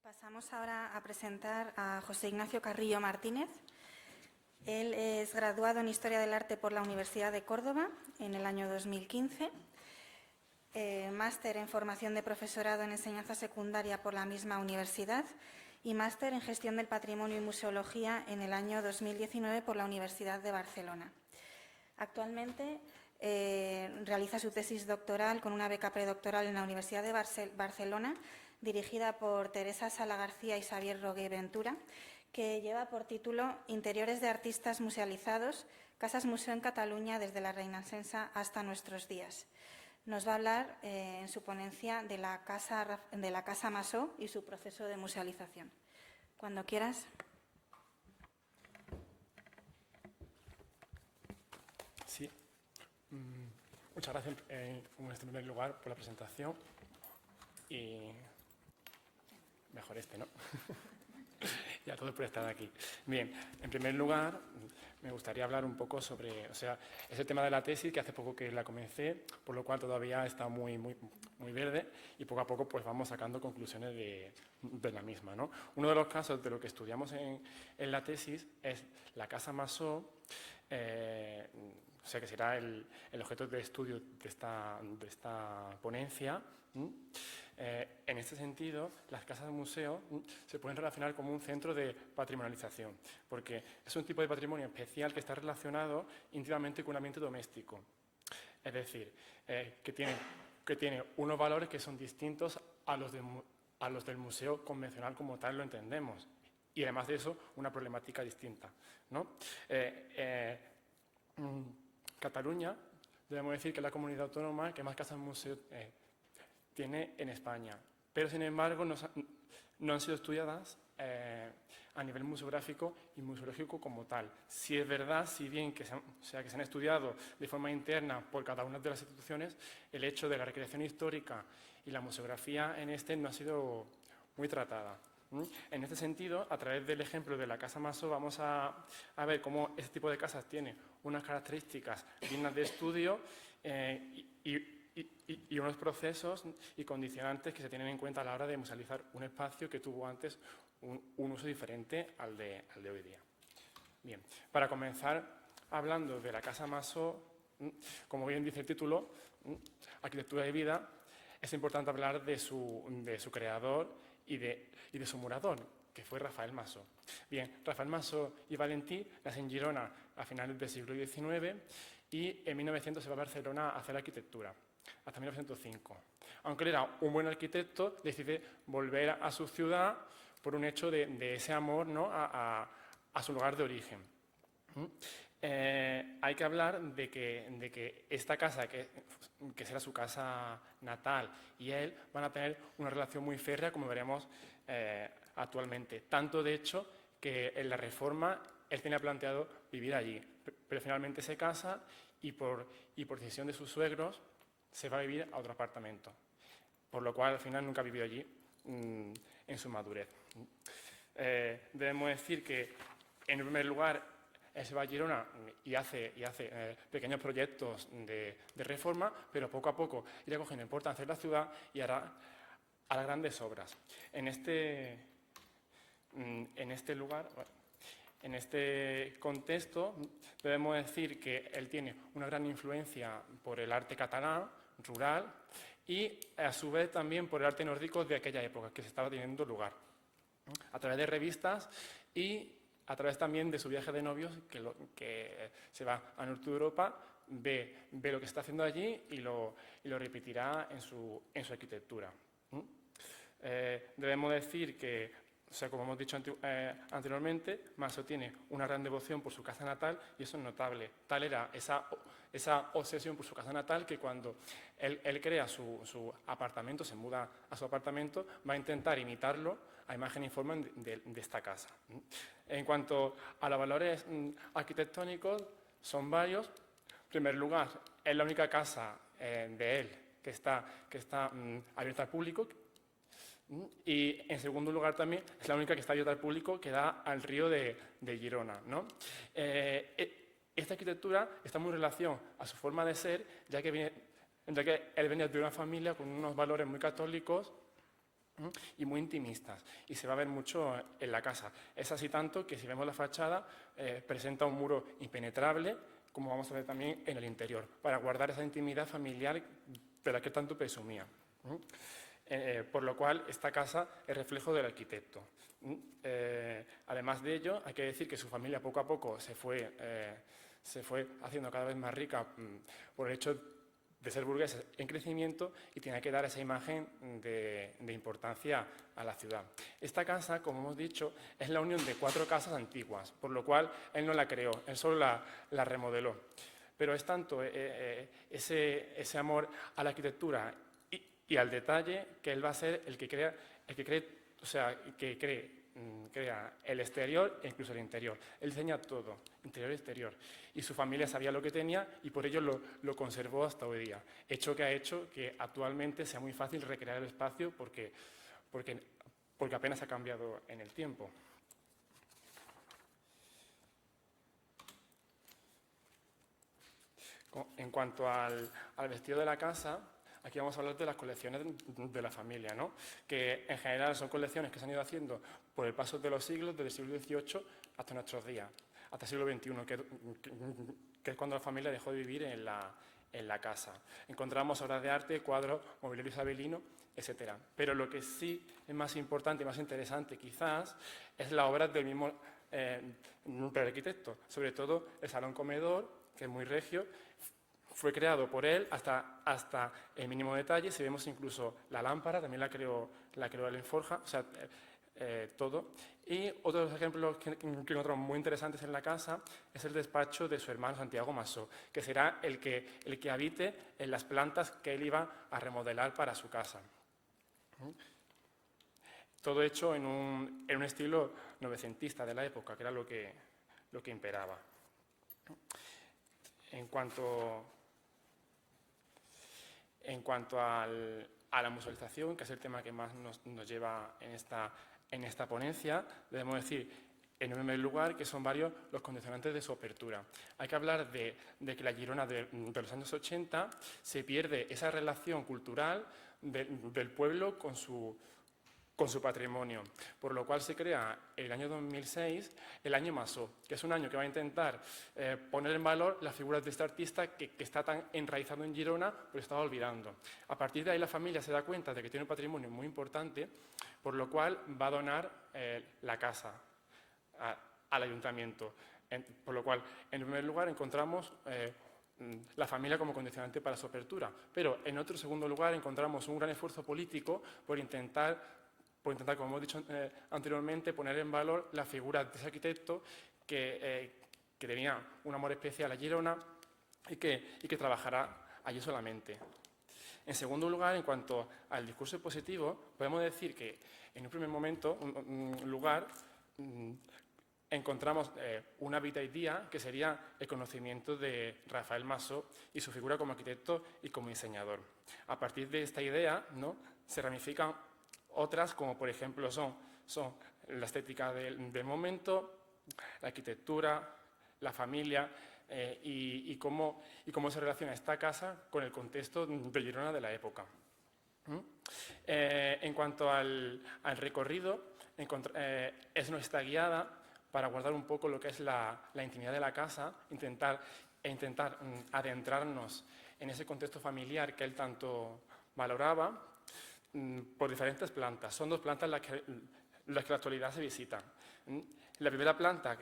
Pasamos ahora a presentar a José Ignacio Carrillo Martínez. Él es graduado en Historia del Arte por la Universidad de Córdoba en el año 2015, máster en Formación de Profesorado en Enseñanza Secundaria por la misma universidad y máster en Gestión del Patrimonio y Museología en el año 2019 por la Universidad de Barcelona. Actualmente realiza su tesis doctoral con una beca predoctoral en la Universidad de Barcelona, dirigida por Teresa Sala García y Xavier Rogué Ventura, que lleva por título Interiores de artistas musealizados, Casas Museo en Cataluña desde la Reinacença hasta nuestros días. Nos va a hablar en su ponencia de la Casa Masó y su proceso de musealización. Cuando quieras. Sí. Muchas gracias en primer lugar por la presentación y mejor ¿no? Y a todos por estar aquí. Bien, en primer lugar me gustaría hablar un poco sobre, ese tema de la tesis que hace poco que la comencé, por lo cual todavía está muy verde y poco a poco pues vamos sacando conclusiones de la misma, ¿no? Uno de los casos de lo que estudiamos en la tesis es la Casa Masó, que será el objeto de estudio de esta ponencia. En este sentido, las casas de museo se pueden relacionar como un centro de patrimonialización, porque es un tipo de patrimonio especial que está relacionado íntimamente con un ambiente doméstico. Es decir, que tiene unos valores que son distintos a los del museo convencional como tal lo entendemos. Y además de eso, una problemática distinta, ¿no? Cataluña, debemos decir que es la comunidad autónoma que más casas museos tiene en España, pero sin embargo no han sido estudiadas a nivel museográfico y museológico como tal. Si es verdad, si bien que se han estudiado de forma interna por cada una de las instituciones, el hecho de la recreación histórica y la museografía en no ha sido muy tratada. En este sentido, a través del ejemplo de la Casa Masó, vamos a ver cómo este tipo de casas tiene unas características dignas de estudio y unos procesos y condicionantes que se tienen en cuenta a la hora de musealizar un espacio que tuvo antes un uso diferente al de hoy día. Bien, para comenzar hablando de la Casa Masó, como bien dice el título, Arquitectura de vida, es importante hablar de su creador y de su murador, que fue Rafael Masó. Bien, Rafael Masó y Valentí nacen en Girona a finales del siglo XIX y en 1900 se va a Barcelona a hacer arquitectura, hasta 1905. Aunque él era un buen arquitecto, decide volver a su ciudad por un hecho de ese amor, ¿no?, a su lugar de origen. Hay que hablar de que esta casa, que será su casa natal, y él van a tener una relación muy férrea, como veremos actualmente. Tanto, de hecho, que en la Reforma él tenía planteado vivir allí, pero finalmente se casa y por decisión de sus suegros se va a vivir a otro apartamento, por lo cual al final nunca vivió allí en su madurez. Debemos decir que, en primer lugar, se va a Girona y hace pequeños proyectos de reforma, pero poco a poco irá cogiendo importancia en la ciudad y hará grandes obras. En este lugar, en este contexto, debemos decir que él tiene una gran influencia por el arte catalán, rural, y a su vez también por el arte nórdico de aquella época que se estaba teniendo lugar. A través de revistas y a través también de su viaje de novios, que se va al norte de Europa, ve lo que está haciendo allí y lo repetirá en su arquitectura. Debemos decir que, como hemos dicho anteriormente, Masó tiene una gran devoción por su casa natal y eso es notable. Tal era esa obsesión por su casa natal que cuando él crea su apartamento, se muda a su apartamento, va a intentar imitarlo a imagen y forma de esta casa. En cuanto a los valores arquitectónicos, son varios. En primer lugar, es la única casa de él que está abierta al público. Y en segundo lugar también es la única que está abierta al público que da al río de Girona, ¿no? Esta arquitectura está muy en relación a su forma de ser, ya que él venía de una familia con unos valores muy católicos y muy intimistas, y se va a ver mucho en la casa. Es así tanto que si vemos la fachada presenta un muro impenetrable, como vamos a ver también en el interior, para guardar esa intimidad familiar de la que tanto presumía. Por lo cual, esta casa es reflejo del arquitecto. Además de ello, hay que decir que su familia poco a poco se fue haciendo cada vez más rica por el hecho de ser burgueses en crecimiento y tenía que dar esa imagen de importancia a la ciudad. Esta casa, como hemos dicho, es la unión de 4 casas antiguas, por lo cual él no la creó, él solo la remodeló. Pero es tanto ese amor a la arquitectura y al detalle que él va a ser el que crea el exterior e incluso el interior. Él diseña todo, interior y exterior. Y su familia sabía lo que tenía y por ello lo conservó hasta hoy día. Hecho que ha hecho que actualmente sea muy fácil recrear el espacio porque apenas ha cambiado en el tiempo. En cuanto al vestido de la casa, aquí vamos a hablar de las colecciones de la familia, ¿no? Que en general son colecciones que se han ido haciendo por el paso de los siglos, desde el siglo XVIII hasta nuestros días, hasta el siglo XXI, que es cuando la familia dejó de vivir en la casa. Encontramos obras de arte, cuadros, mobiliario isabelino, etc. Pero lo que sí es más importante y más interesante quizás es la obra del mismo arquitecto, sobre todo el salón comedor, que es muy regio. Fue creado por él hasta el mínimo detalle. Si vemos incluso la lámpara, también la creó él en forja, o sea, todo. Y otros ejemplos que encontramos muy interesantes en la casa es el despacho de su hermano Santiago Masó, que será el que habite en las plantas que él iba a remodelar para su casa. Todo hecho en un estilo novecentista de la época, que era lo que imperaba. En cuanto a la musealización, que es el tema que más nos lleva en esta ponencia, debemos decir, en primer lugar, que son varios los condicionantes de su apertura. Hay que hablar de que la Girona de los años 80 se pierde esa relación cultural del pueblo con su patrimonio, por lo cual se crea el año 2006 el año Masó, que es un año que va a intentar poner en valor las figuras de este artista que está tan enraizado en Girona, pero estaba olvidando. A partir de ahí la familia se da cuenta de que tiene un patrimonio muy importante, por lo cual va a donar la casa al ayuntamiento. Por lo cual, en primer lugar, encontramos la familia como condicionante para su apertura, pero en otro segundo lugar encontramos un gran esfuerzo político por intentar, como hemos dicho anteriormente, poner en valor la figura de ese arquitecto que tenía un amor especial a Girona y que trabajará allí solamente. En segundo lugar, en cuanto al discurso positivo, podemos decir que en un primer momento, un lugar, encontramos una vita idea, que sería el conocimiento de Rafael Masó y su figura como arquitecto y como diseñador. A partir de esta idea, ¿no?, se ramifican otras, como por ejemplo son la estética del momento, la arquitectura, la familia y cómo se relaciona esta casa con el contexto de Girona de la época. En cuanto al recorrido, nos está guiada para guardar un poco lo que es la intimidad de la casa, intentar adentrarnos en ese contexto familiar que él tanto valoraba, por diferentes plantas. Son 2 plantas las que en la actualidad se visitan. La primera planta,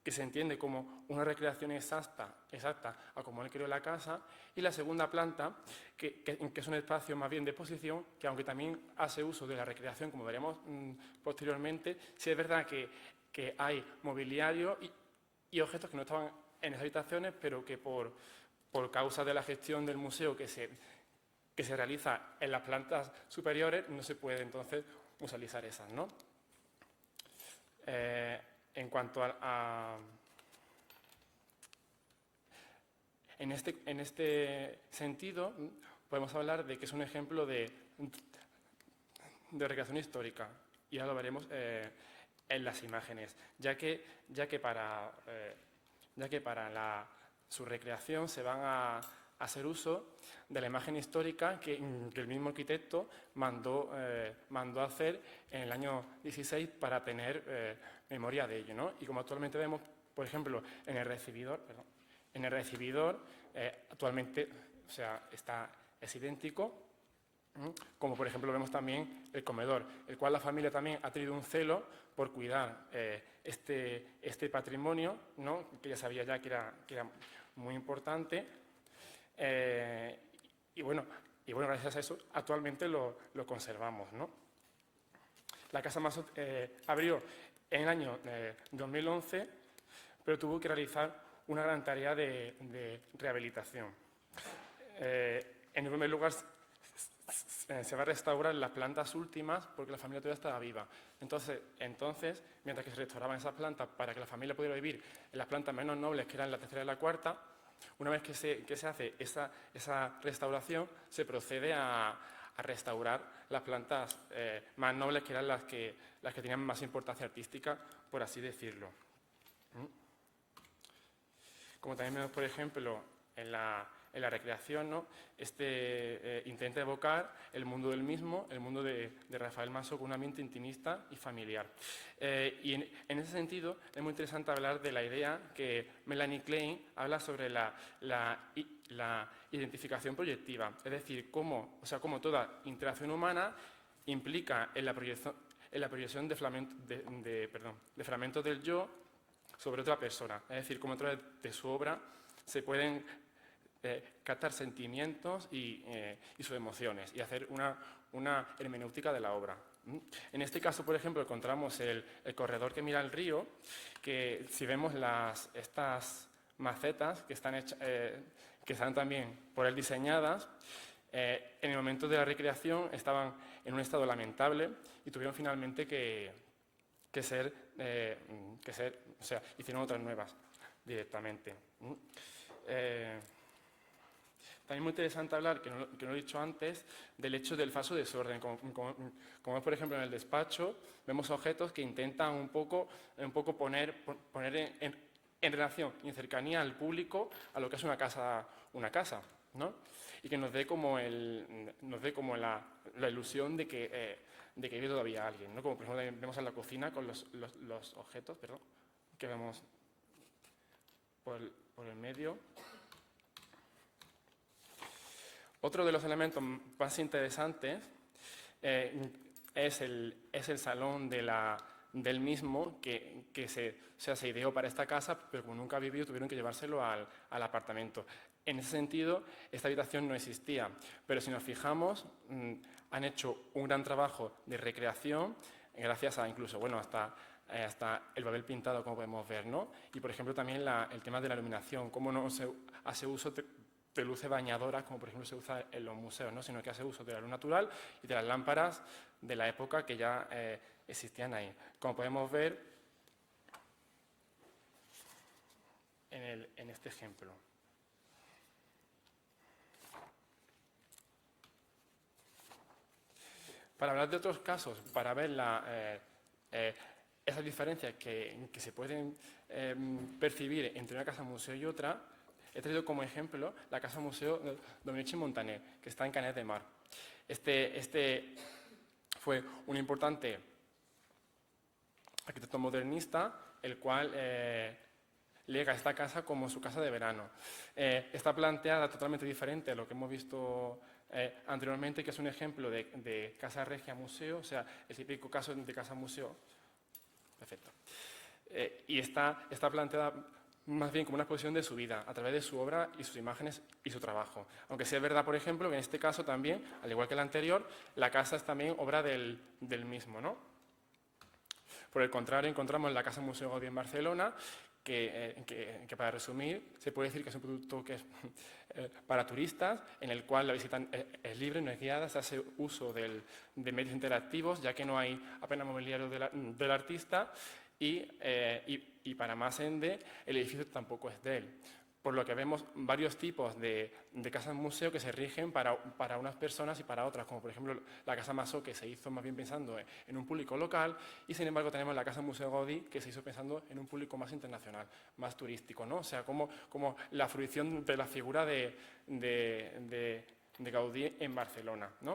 que se entiende como una recreación exacta a como él creó la casa, y la segunda planta, que es un espacio más bien de exposición, que aunque también hace uso de la recreación, como veremos posteriormente, sí es verdad que hay mobiliario y objetos que no estaban en esas habitaciones, pero que por causa de la gestión del museo que se realiza en las plantas superiores, no se puede entonces musealizar esas, ¿no? En cuanto en este sentido, podemos hablar de que es un ejemplo de recreación histórica, y ahora lo veremos en las imágenes, ya que para su recreación se van a hacer uso de la imagen histórica que el mismo arquitecto mandó a hacer en el año 16 para tener memoria de ello, ¿no? Y como actualmente vemos, por ejemplo, en el recibidor, actualmente, o sea, es idéntico, como por ejemplo vemos también el comedor, el cual la familia también ha tenido un celo por cuidar este patrimonio, ¿no? Que ya sabía ya que era muy importante, y bueno, gracias a eso actualmente lo conservamos, ¿no? La Casa Masó abrió en el año 2011, pero tuvo que realizar una gran tarea de rehabilitación. En primer lugar, se va a restaurar las plantas últimas porque la familia todavía estaba viva. Entonces, mientras que se restauraban esas plantas para que la familia pudiera vivir en las plantas menos nobles, que eran la tercera y la cuarta, una vez que se hace esa restauración, se procede a restaurar las plantas más nobles, que eran las que tenían más importancia artística, por así decirlo. Como también vemos, por ejemplo, en la recreación, ¿no? Intenta evocar el mundo del mismo, el mundo de Rafael Masó, con un ambiente intimista y familiar. Y en ese sentido es muy interesante hablar de la idea que Melanie Klein habla sobre la identificación proyectiva, es decir, cómo toda interacción humana implica en la proyección de fragmentos del yo sobre otra persona, es decir, cómo a través de su obra se pueden captar sentimientos y sus emociones y hacer una hermenéutica de la obra. En este caso, por ejemplo, encontramos el corredor que mira al río, que si vemos estas macetas que están también por él diseñadas, en el momento de la recreación estaban en un estado lamentable y tuvieron finalmente hicieron otras nuevas directamente. También muy interesante hablar, que no lo he dicho antes, del hecho del falso desorden. Como es, por ejemplo, en el despacho, vemos objetos que intentan un poco poner en relación y en cercanía al público a lo que es una casa, ¿no? Y que nos dé como la ilusión de que vive todavía alguien, ¿no? Como por ejemplo vemos en la cocina con los objetos, que vemos por el medio. Otro de los elementos más interesantes es el salón del mismo que se ideó para esta casa, pero como nunca vivió tuvieron que llevárselo al apartamento. En ese sentido, esta habitación no existía, pero si nos fijamos, han hecho un gran trabajo de recreación, gracias a incluso, hasta el papel pintado, como podemos ver, ¿no? Y, por ejemplo, también el tema de la iluminación, cómo no se hace uso de luces bañadoras, como por ejemplo se usa en los museos, ¿no? Sino que hace uso de la luz natural y de las lámparas de la época que ya existían ahí. Como podemos ver en este ejemplo. Para hablar de otros casos, para ver esas diferencias que se pueden percibir entre una casa museo y otra, he traído como ejemplo la Casa Museo Dominici Montaner, que está en Canet de Mar. Este fue un importante arquitecto modernista, el cual lega esta casa como su casa de verano. Está planteada totalmente diferente a lo que hemos visto anteriormente, que es un ejemplo de casa regia museo, o sea, el típico caso de casa museo. Perfecto. Y está planteada más bien como una exposición de su vida, a través de su obra y sus imágenes y su trabajo. Aunque sea verdad, por ejemplo, que en este caso también, al igual que el anterior, la casa es también obra del mismo, ¿no? Por el contrario, encontramos la Casa Museo Gaudí en Barcelona, que para resumir, se puede decir que es un producto que es para turistas, en el cual la visita es libre, no es guiada, se hace uso de medios interactivos, ya que no hay apenas mobiliario del artista, y para más ende, el edificio tampoco es de él. por lo que vemos varios tipos de casas museo que se rigen para unas personas y para otras, como por ejemplo la Casa Masó, que se hizo más bien pensando en un público local, y sin embargo tenemos la Casa Museo Gaudí, que se hizo pensando en un público más internacional, más turístico, ¿no? O sea, como la fruición de la figura de Gaudí en Barcelona, ¿no?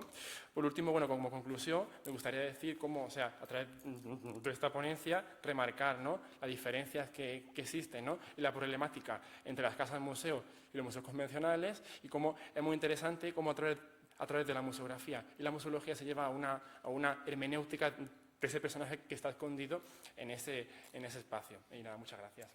Por último, bueno, como conclusión, me gustaría decir cómo, o sea, a través de esta ponencia, remarcar, ¿no?, las diferencias que existen, ¿no?, y la problemática entre las casas museo y los museos convencionales, y cómo es muy interesante cómo a través de la museografía y la museología se lleva a una hermenéutica de ese personaje que está escondido en ese espacio. Y nada, muchas gracias.